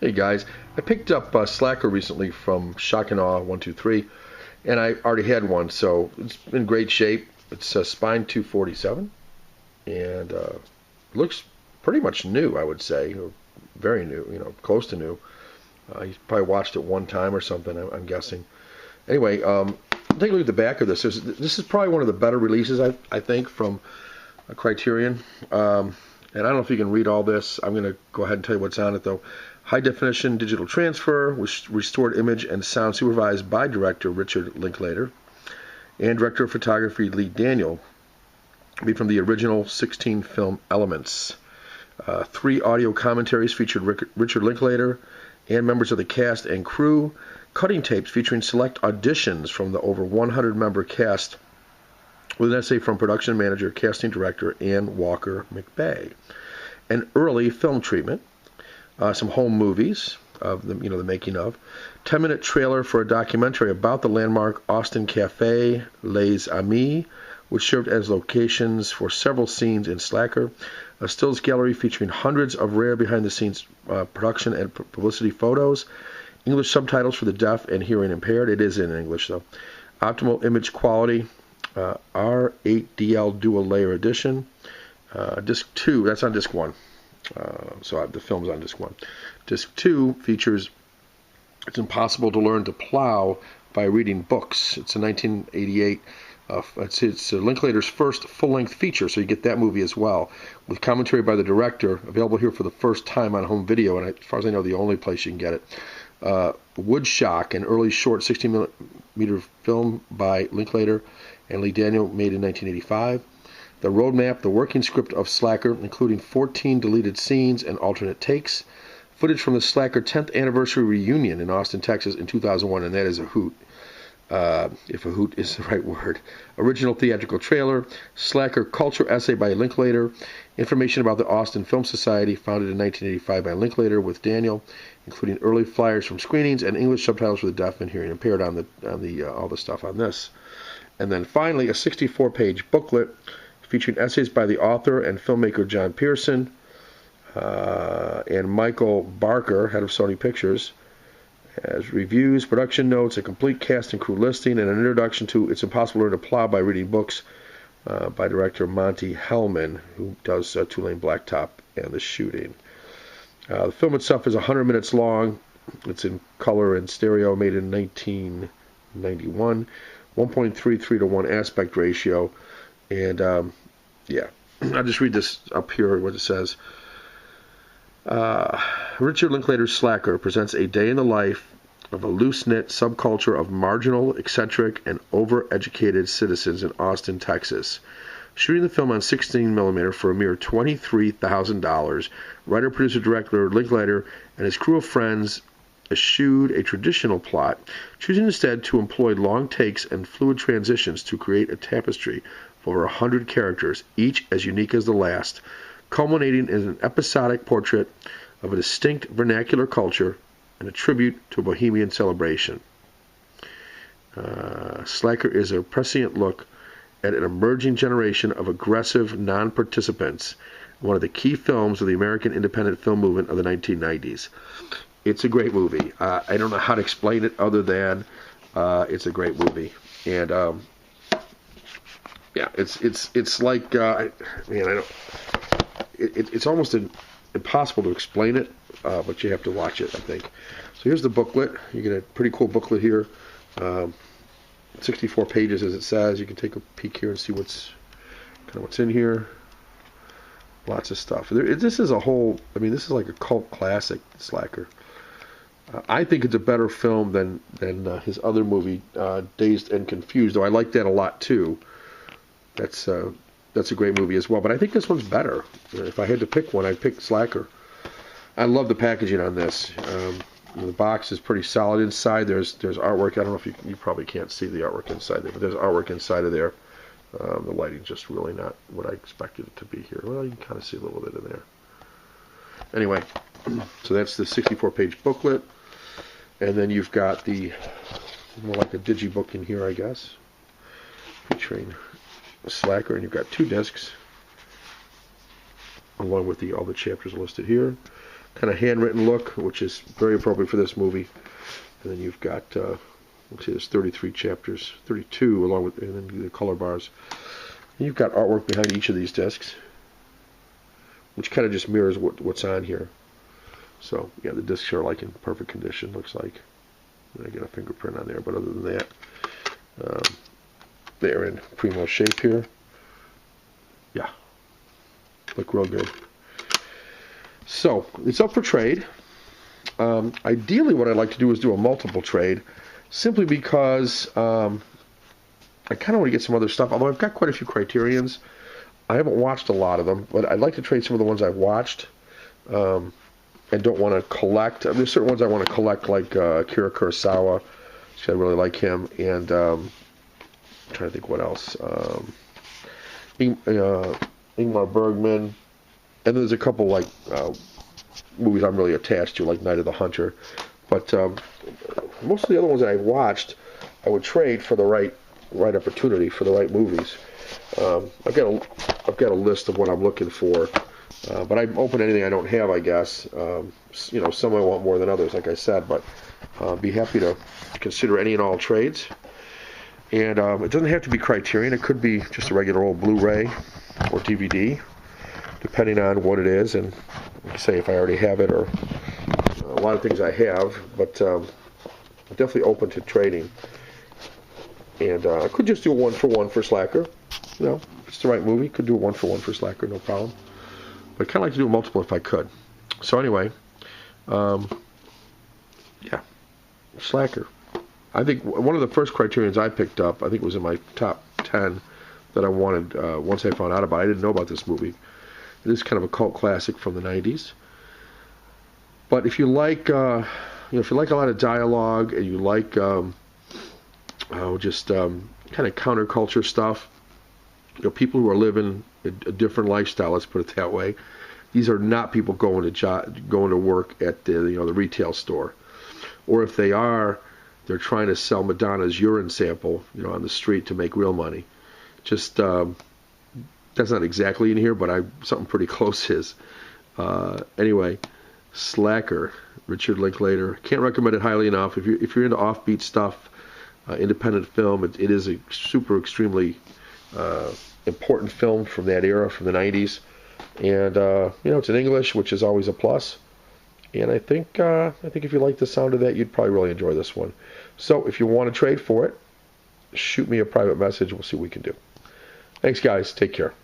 Hey guys, I picked up Slacker recently from Shock and Awe 123, and I already had one, so it's in great shape. It's Spine 247, and looks pretty much new, I would say, or very new, close to new. You probably watched it one time or something, I'm guessing. Anyway, take a look at the back of this. This is probably one of the better releases, I think, from Criterion. And I don't know if you can read all this. I'm going to go ahead and tell you what's on it, though. High definition digital transfer with restored image and sound supervised by director Richard Linklater and director of photography Lee Daniel. Be from the original 16 film Elements. 3 audio commentaries featured Richard Linklater and members of the cast and crew. Cutting tapes featuring select auditions from the over 100-member cast with an essay from production manager, casting director Ann Walker McBay. An early film treatment. Some home movies of the making of. 10-minute trailer for a documentary about the landmark Austin Cafe Les Amis, which served as locations for several scenes in Slacker. A stills gallery featuring hundreds of rare behind-the-scenes production and publicity photos. English subtitles for the deaf and hearing impaired. It is in English, though. Optimal image quality. R8DL Dual Layer Edition. Disc 2, that's on Disc 1. So the film's on Disc 1. Disc 2 features It's Impossible to Learn to Plow by Reading Books. It's a 1988. It's Linklater's first full-length feature, so you get that movie as well, with commentary by the director, available here for the first time on home video, and as far as I know, the only place you can get it. Woodshock, an early short 16mm film by Linklater and Lee Daniel, made in 1985. The roadmap, the working script of Slacker, including 14 deleted scenes and alternate takes. Footage from the Slacker 10th anniversary reunion in Austin, Texas in 2001, and that is a hoot, if a hoot is the right word. Original theatrical trailer, Slacker culture essay by Linklater, information about the Austin Film Society, founded in 1985 by Linklater with Daniel, including early flyers from screenings and English subtitles for the deaf and hearing impaired on the all the stuff on this. And then finally, a 64-page booklet featuring essays by the author and filmmaker John Pearson and Michael Barker, head of Sony Pictures, as reviews, production notes, a complete cast and crew listing, and an introduction to It's Impossible to Learn to Plow by Reading Books by director Monty Hellman, who does Two-Lane Blacktop and The Shooting. The film itself is 100 minutes long. It's in color and stereo, made in 1991. 1.33 to 1 aspect ratio. And yeah, I'll just read this up here, what it says. Richard Linklater's Slacker presents a day in the life of a loose-knit subculture of marginal, eccentric, and over-educated citizens in Austin, Texas. Shooting the film on 16mm for a mere $23,000, writer, producer, director Linklater and his crew of friends eschewed a traditional plot, choosing instead to employ long takes and fluid transitions to create a tapestry of over 100 characters, each as unique as the last, culminating in an episodic portrait of a distinct vernacular culture and a tribute to a bohemian celebration. Slacker is a prescient look at an emerging generation of aggressive non-participants, one of the key films of the American independent film movement of the 1990s. It's a great movie. I don't know how to explain it other than it's a great movie. And yeah, it's like it's almost impossible to explain it, but you have to watch it, I think. So here's the booklet. You get a pretty cool booklet here. 64 pages, as it says. You can take a peek here and see what's in here. Lots of stuff. This is a whole. I mean, this is like a cult classic, Slacker. I think it's a better film than his other movie, Dazed and Confused. Though I like that a lot too. That's a great movie as well. But I think this one's better. If I had to pick one, I'd pick Slacker. I love the packaging on this. The box is pretty solid inside. There's artwork. I don't know if you probably can't see the artwork inside there, but there's artwork inside of there. The lighting's just really not what I expected it to be here. Well, you can kind of see a little bit in there. Anyway, so that's the 64-page booklet. And then you've got the more like a digibook in here, I guess, featuring Slacker. And you've got 2 discs, along with all the chapters listed here. kind of handwritten look, which is very appropriate for this movie. And then you've got, let's see, there's 33 chapters, 32 along with, and then the color bars. And you've got artwork behind each of these discs, which kind of just mirrors what's on here. So, yeah, the discs are like in perfect condition, looks like. I get a fingerprint on there, but other than that, they're in primo shape here. Yeah, look real good. So, it's up for trade. Ideally, what I'd like to do is do a multiple trade, simply because I kind of want to get some other stuff, although I've got quite a few Criterions. I haven't watched a lot of them, but I'd like to trade some of the ones I've watched and don't want to collect. There's certain ones I want to collect, like Akira Kurosawa. I really like him, and I'm trying to think what else. Ingmar Bergman, and there's a couple like movies I'm really attached to, like Night of the Hunter. But most of the other ones that I've watched, I would trade for the right opportunity, for the right movies. I've got a list of what I'm looking for, but I'm open to anything I don't have, I guess. Some I want more than others, like I said, but be happy to consider any and all trades. And it doesn't have to be Criterion. It could be just a regular old Blu-ray or DVD, depending on what it is, and like I say, if I already have it, or a lot of things I have, but I'm definitely open to trading. And I could just do a 1-for-1 for Slacker. If it's the right movie, could do a 1-for-1 for Slacker, no problem. But I'd kind of like to do a multiple if I could. So anyway, yeah, Slacker. I think one of the first Criterions I picked up, I think it was in my top 10 that I wanted once I found out about it. I didn't know about this movie. It is kind of a cult classic from the 90s. But if you like, if you like a lot of dialogue and you like just kind of counterculture stuff, people who are living a different lifestyle, let's put it that way. These are not people going to work at the the retail store, or if they are, they're trying to sell Madonna's urine sample on the street to make real money. Just that's not exactly in here, but something pretty close is. Anyway, Slacker, Richard Linklater. Can't recommend it highly enough. If you're into offbeat stuff, independent film, it is a extremely important film from that era, from the 90s. And it's in English, which is always a plus. And I think if you like the sound of that, you'd probably really enjoy this one. So if you want to trade for it, shoot me a private message. We'll see what we can do. Thanks, guys. Take care.